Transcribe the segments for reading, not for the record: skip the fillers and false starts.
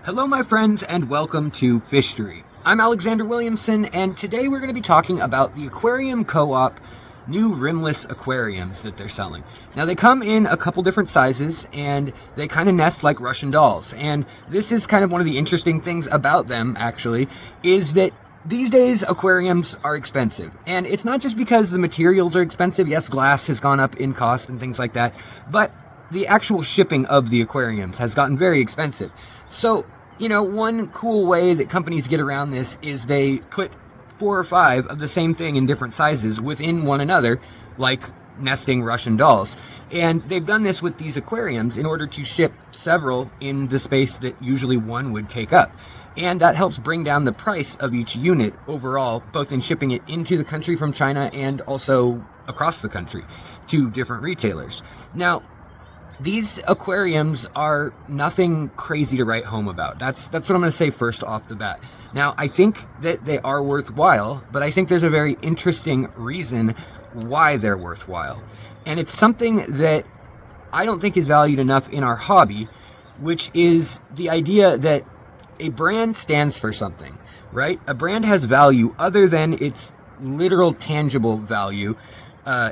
Hello my friends and welcome to Fishery. I'm Alexander Williamson and today we're going to be talking about the Aquarium Co-op new rimless aquariums that they're selling. Now they come in a couple different sizes and they kind of nest like Russian dolls, and this is kind of one of the interesting things about them actually, is that these days aquariums are expensive, and it's not just because the materials are expensive. Yes, glass has gone up in cost and things like that, but the actual shipping of the aquariums has gotten very expensive. So one cool way that companies get around this is they put 4 or 5 of the same thing in different sizes within one another, like nesting Russian dolls. And they've done this with these aquariums in order to ship several in the space that usually one would take up. And that helps bring down the price of each unit overall, both in shipping it into the country from China and also across the country to different retailers. Now, these aquariums are nothing crazy to write home about. That's what I'm going to say first off the bat. Now, I think that they are worthwhile, but I think there's a very interesting reason why they're worthwhile. And it's something that I don't think is valued enough in our hobby, which is the idea that a brand stands for something, right? A brand has value other than its literal tangible value,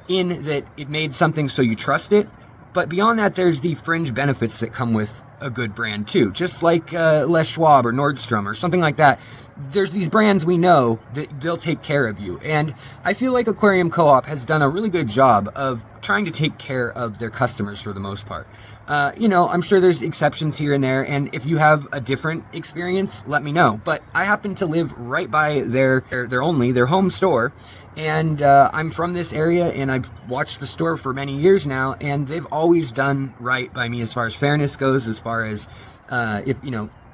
in that it made something so you trust it. But beyond that, there's the fringe benefits that come with a good brand too. Just like Les Schwab or Nordstrom or something like that. There's these brands we know that they'll take care of you. And I feel like Aquarium Co-op has done a really good job of trying to take care of their customers for the most part. I'm sure there's exceptions here and there, and if you have a different experience, let me know. But I happen to live right by their home store, and I'm from this area, and I've watched the store for many years now, and they've always done right by me as far as fairness goes, as far as if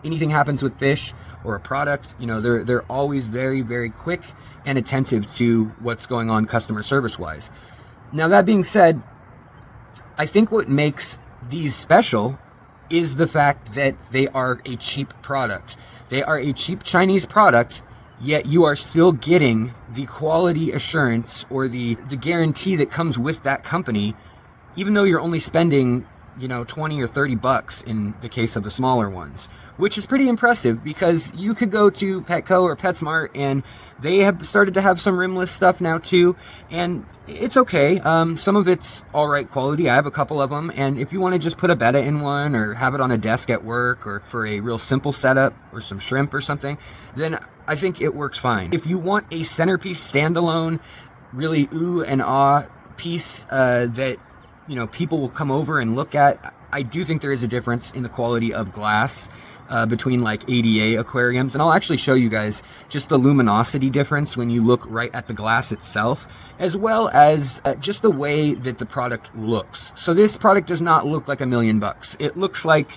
anything happens with fish or a product, they're always very, very quick and attentive to what's going on customer service wise. Now, that being said, I think what makes these special is the fact that they are a cheap product. They are a cheap Chinese product, yet you are still getting the quality assurance or the guarantee that comes with that company, even though you're only spending 20 or 30 bucks in the case of the smaller ones, which is pretty impressive because you could go to Petco or PetSmart and they have started to have some rimless stuff now too, and it's okay. Some of it's all right quality. I have a couple of them, and if you want to just put a betta in one or have it on a desk at work or for a real simple setup or some shrimp or something, then I think it works fine. If you want a centerpiece standalone, really ooh and ah piece that people will come over and look at, I do think there is a difference in the quality of glass between like ADA aquariums, and I'll actually show you guys just the luminosity difference when you look right at the glass itself, as well as just the way that the product looks. So this product does not look like $1 million. It looks like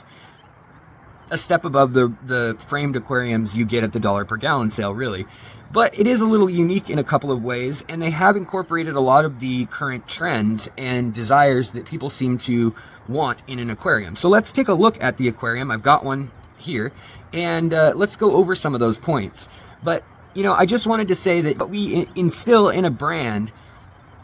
a step above the framed aquariums you get at the $1 per gallon sale, really. But it is a little unique in a couple of ways, and they have incorporated a lot of the current trends and desires that people seem to want in an aquarium. So let's take a look at the aquarium. I've got one here, and let's go over some of those points. But, I just wanted to say that we instill in a brand.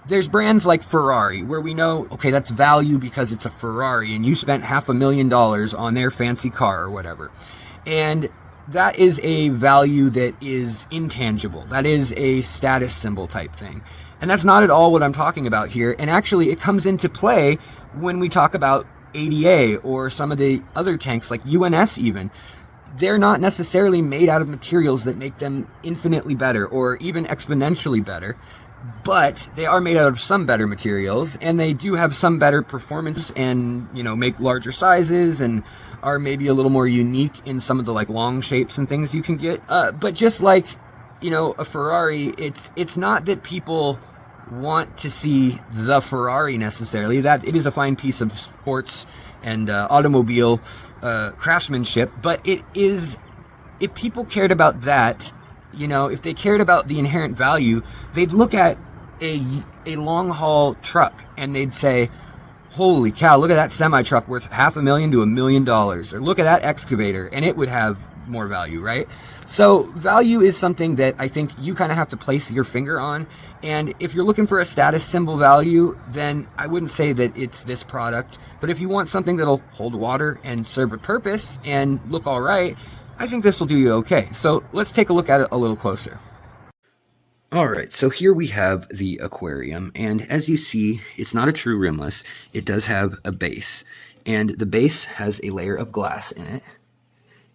There's brands like Ferrari, where we know, okay, that's value because it's a Ferrari, and you spent $500,000 on their fancy car or whatever. And that is a value that is intangible. That is a status symbol type thing. And that's not at all what I'm talking about here. And actually, it comes into play when we talk about ADA or some of the other tanks, like UNS even. They're not necessarily made out of materials that make them infinitely better or even exponentially better. But they are made out of some better materials, and they do have some better performance and, make larger sizes and are maybe a little more unique in some of the like long shapes and things you can get. But just like, a Ferrari, it's not that people want to see the Ferrari necessarily. That it is a fine piece of sports and automobile craftsmanship, but it is, if people cared about that, if they cared about the inherent value, they'd look at a long haul truck and they'd say, holy cow, look at that semi truck worth $500,000 to $1 million, or look at that excavator and it would have more value, right? So value is something that I think you kind of have to place your finger on. And if you're looking for a status symbol value, then I wouldn't say that it's this product. But if you want something that'll hold water and serve a purpose and look all right, I think this will do you okay. So let's take a look at it a little closer. All right, so here we have the aquarium, and as you see, it's not a true rimless. It does have a base, and the base has a layer of glass in it,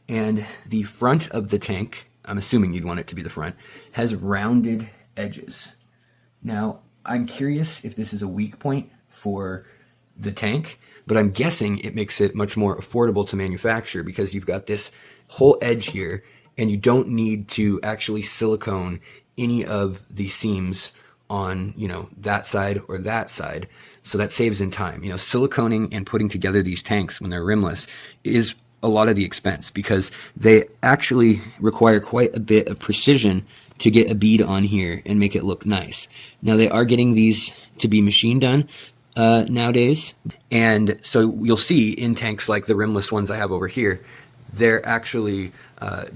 and the front of the tank, I'm assuming you'd want it to be the front, has rounded edges. Now, I'm curious if this is a weak point for the tank, but I'm guessing it makes it much more affordable to manufacture because you've got this whole edge here, and you don't need to actually silicone any of the seams on, that side or that side. So that saves in time. Siliconing and putting together these tanks when they're rimless is a lot of the expense because they actually require quite a bit of precision to get a bead on here and make it look nice. Now they are getting these to be machine done nowadays. And so you'll see in tanks like the rimless ones I have over here, they're actually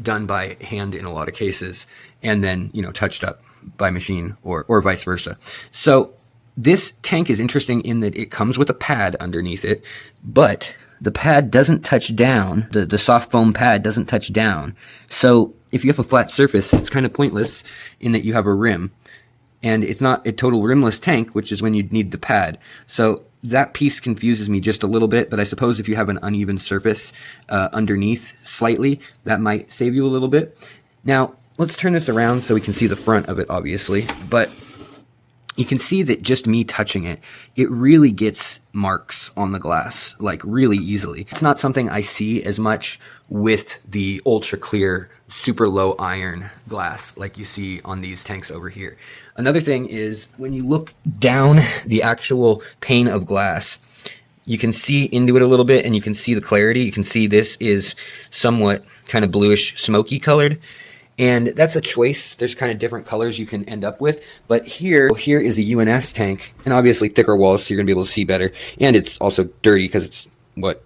done by hand in a lot of cases, and then touched up by machine or vice versa. So this tank is interesting in that it comes with a pad underneath it, but the pad doesn't touch down. The soft foam pad doesn't touch down. So if you have a flat surface, it's kind of pointless in that you have a rim, and it's not a total rimless tank, which is when you'd need the pad. So that piece confuses me just a little bit, but I suppose if you have an uneven surface underneath slightly, that might save you a little bit. Now, let's turn this around so we can see the front of it, obviously, but you can see that just me touching it, it really gets marks on the glass, like really easily. It's not something I see as much with the ultra clear, super low iron glass like you see on these tanks over here. Another thing is when you look down the actual pane of glass, you can see into it a little bit and you can see the clarity. You can see this is somewhat kind of bluish, smoky colored. And that's a choice. There's kind of different colors you can end up with. But here is a UNS tank, and obviously thicker walls, so you're going to be able to see better. And it's also dirty because it's,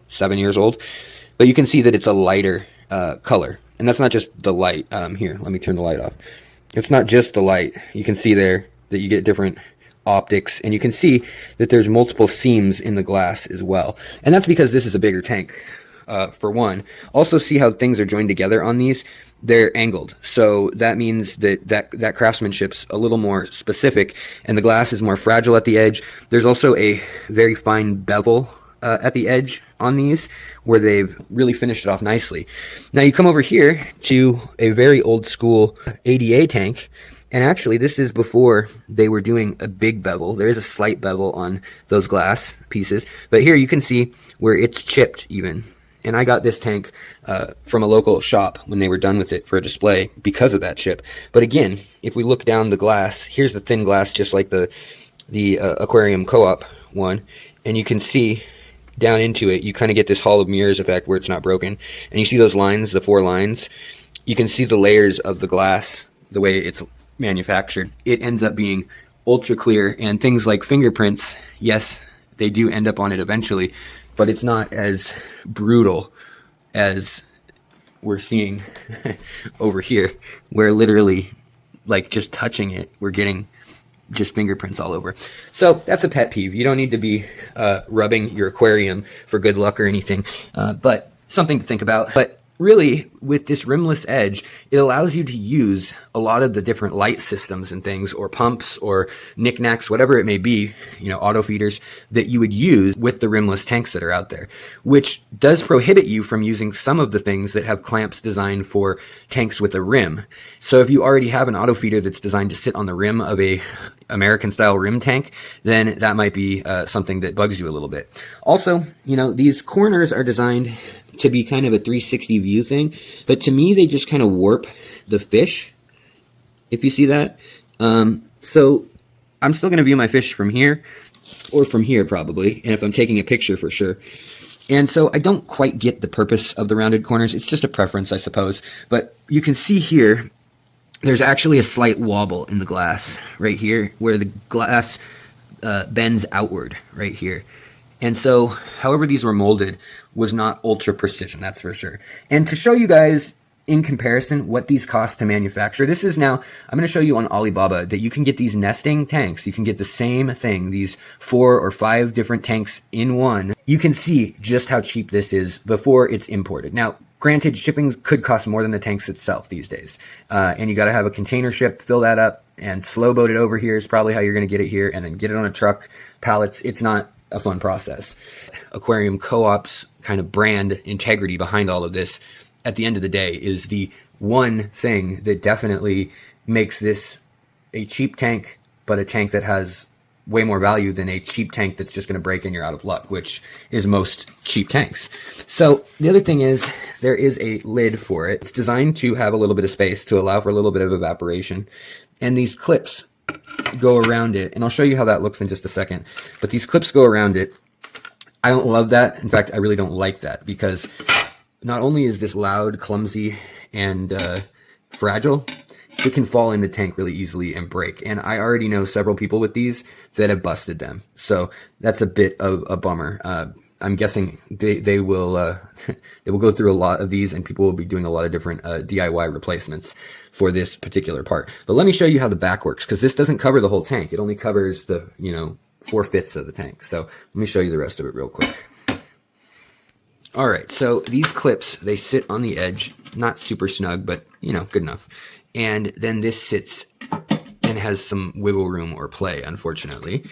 7 years old? But you can see that it's a lighter color. And that's not just the light. Here, let me turn the light off. It's not just the light. You can see there that you get different optics, and you can see that there's multiple seams in the glass as well. And that's because this is a bigger tank, for one. Also, see how things are joined together on these? They're angled, so that means that craftsmanship's a little more specific, and the glass is more fragile at the edge. There's also a very fine bevel at the edge on these, where they've really finished it off nicely. Now you come over here to a very old school ADA tank, and actually this is before they were doing a big bevel. There is a slight bevel on those glass pieces, but here you can see where it's chipped even. And I got this tank from a local shop when they were done with it for a display because of that chip. But again, if we look down the glass, here's the thin glass just like the Aquarium Co-op one, and you can see down into it, you kind of get this Hall of Mirrors effect where it's not broken. And you see those lines, the 4 lines, you can see the layers of the glass, the way it's manufactured. It ends up being ultra clear, and things like fingerprints, yes, they do end up on it eventually, but it's not as brutal as we're seeing over here, where literally, like, just touching it, we're getting just fingerprints all over. So that's a pet peeve. You don't need to be rubbing your aquarium for good luck or anything, but something to think about. But really, with this rimless edge, it allows you to use a lot of the different light systems and things, or pumps, or knickknacks, whatever it may be, auto feeders, that you would use with the rimless tanks that are out there, which does prohibit you from using some of the things that have clamps designed for tanks with a rim. So if you already have an auto feeder that's designed to sit on the rim of a American style rim tank, then that might be something that bugs you a little bit. Also, these corners are designed to be kind of a 360 view thing, but to me they just kind of warp the fish, if you see that. So I'm still going to view my fish from here, or from here probably, and if I'm taking a picture, for sure. And so I don't quite get the purpose of the rounded corners. It's just a preference, I suppose. But you can see here, there's actually a slight wobble in the glass right here, where the glass bends outward right here. And so, however these were molded was not ultra precision, that's for sure. And to show you guys in comparison what these cost to manufacture. This is now, I'm going to show you on Alibaba that you can get these nesting tanks. You can get the same thing, these 4 or 5 different tanks in one. You can see just how cheap this is before it's imported. Now, granted, shipping could cost more than the tanks itself these days. And you got to have a container ship, fill that up, and slow boat it over here is probably how you're going to get it here, and then get it on a truck, pallets. It's not a fun process. Aquarium Co-op's kind of brand integrity behind all of this, at the end of the day, is the one thing that definitely makes this a cheap tank, but a tank that has way more value than a cheap tank that's just going to break and you're out of luck, which is most cheap tanks. So the other thing is there is a lid for it. It's designed to have a little bit of space to allow for a little bit of evaporation. And these clips go around it, and I'll show you how that looks in just a second. But these clips go around it. I don't love that. In fact, I really don't like that, because not only is this loud, clumsy, and fragile, it can fall in the tank really easily and break. And I already know several people with these that have busted them. So that's a bit of a bummer. I'm guessing they will they will go through a lot of these, and people will be doing a lot of different DIY replacements for this particular part. But let me show you how the back works, because this doesn't cover the whole tank. It only covers the 4/5 of the tank. So let me show you the rest of it real quick. All right, so these clips, they sit on the edge, not super snug, but good enough. And then this sits and has some wiggle room or play, unfortunately,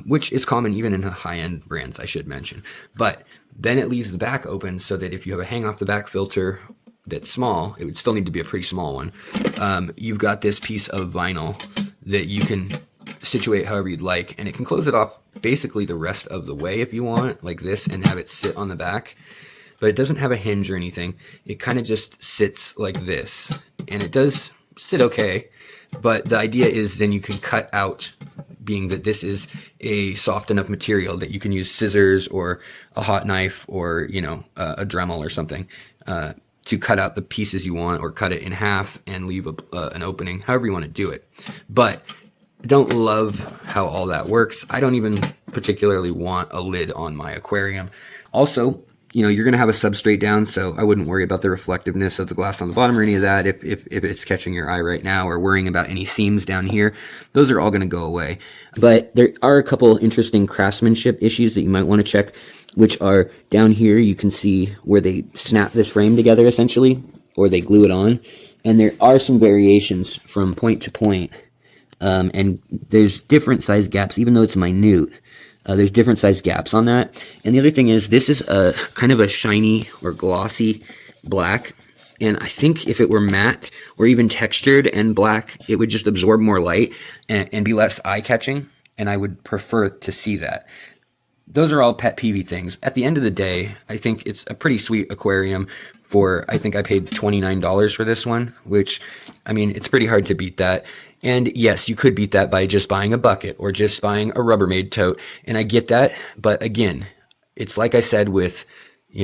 which is common even in high-end brands, I should mention. But then it leaves the back open so that if you have a hang-off-the-back filter that's small, it would still need to be a pretty small one. You've got this piece of vinyl that you can situate however you'd like, and it can close it off basically the rest of the way if you want, like this, and have it sit on the back. But it doesn't have a hinge or anything. It kind of just sits like this, and it does sit okay. But the idea is then you can cut out, being that this is a soft enough material that you can use scissors or a hot knife or a Dremel or something to cut out the pieces you want, or cut it in half and leave an opening, however you want to do it. But don't love how all that works. I don't even particularly want a lid on my aquarium. Also, you're going to have a substrate down, so I wouldn't worry about the reflectiveness of the glass on the bottom or any of that if it's catching your eye right now, or worrying about any seams down here. Those are all going to go away. But there are a couple interesting craftsmanship issues that you might want to check, which are down here. You can see where they snap this frame together, essentially, or they glue it on. And there are some variations from point to point. And there's different size gaps, even though it's minute. There's different size gaps on that. And the other thing is, this is a kind of a shiny or glossy black. And I think if it were matte or even textured and black, it would just absorb more light and be less eye-catching. And I would prefer to see that. Those are all pet peeve things. At the end of the day, I think it's a pretty sweet aquarium I think I paid $29 for this one, which, it's pretty hard to beat that. And yes, you could beat that by just buying a bucket or just buying a Rubbermaid tote. And I get that. But again, it's like I said with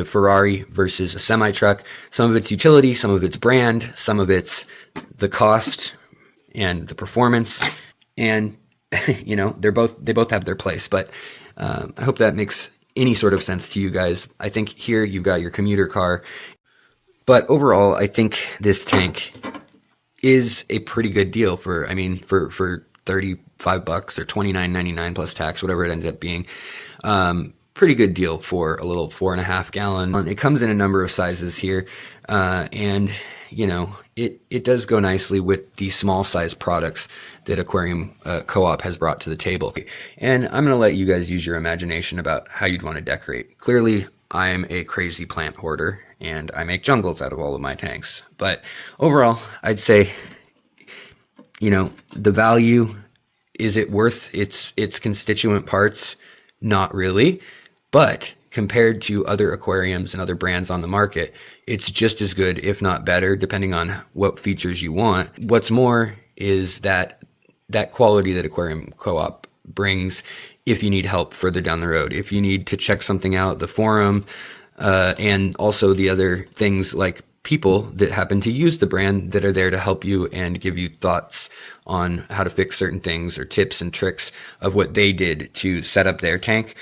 Ferrari versus a semi-truck. Some of it's utility, some of it's brand, some of it's the cost and the performance. And, they both have their place. But I hope that makes any sort of sense to you guys. I think here you've got your commuter car. But overall, I think this tank is a pretty good deal for $35 or $29.99 plus tax, whatever it ended up being. Pretty good deal for a little 4.5 gallon. It comes in a number of sizes here, and it does go nicely with the small size products that Aquarium Co-op has brought to the table. And I'm going to let you guys use your imagination about how you'd want to decorate. Clearly, I'm a crazy plant hoarder, and I make jungles out of all of my tanks. But overall, I'd say, the value, is it worth its constituent parts? Not really. But compared to other aquariums and other brands on the market, it's just as good, if not better, depending on what features you want. What's more is that quality that Aquarium Co-op brings if you need help further down the road. If you need to check something out, the forum, and also the other things like people that happen to use the brand that are there to help you and give you thoughts on how to fix certain things or tips and tricks of what they did to set up their tank.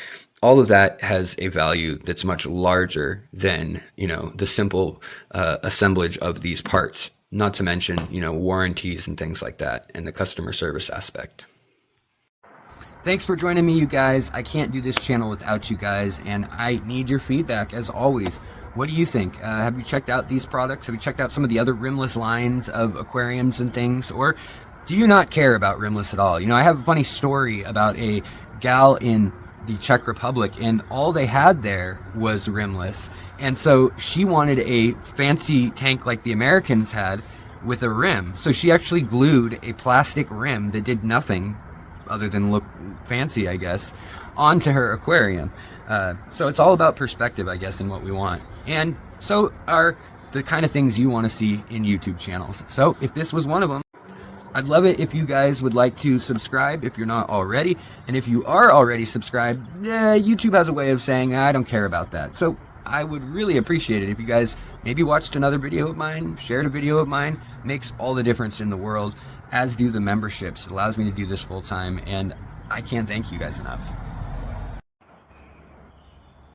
all of that has a value that's much larger than, the simple assemblage of these parts, not to mention, warranties and things like that, and the customer service aspect. Thanks for joining me, you guys. I can't do this channel without you guys, and I need your feedback as always. What do you think? Have you checked out these products? Have you checked out some of the other rimless lines of aquariums and things? Or do you not care about rimless at all? I have a funny story about a gal in the Czech Republic, and all they had there was rimless. And so she wanted a fancy tank like the Americans had with a rim. So she actually glued a plastic rim that did nothing other than look fancy, I guess, onto her aquarium. So it's all about perspective, I guess, and what we want. And so are the kind of things you want to see in YouTube channels. So if this was one of them, I'd love it if you guys would like to subscribe if you're not already. And if you are already subscribed, YouTube has a way of saying, I don't care about that. So I would really appreciate it if you guys maybe watched another video of mine, shared a video of mine. It makes all the difference in the world, as do the memberships. It allows me to do this full time, and I can't thank you guys enough.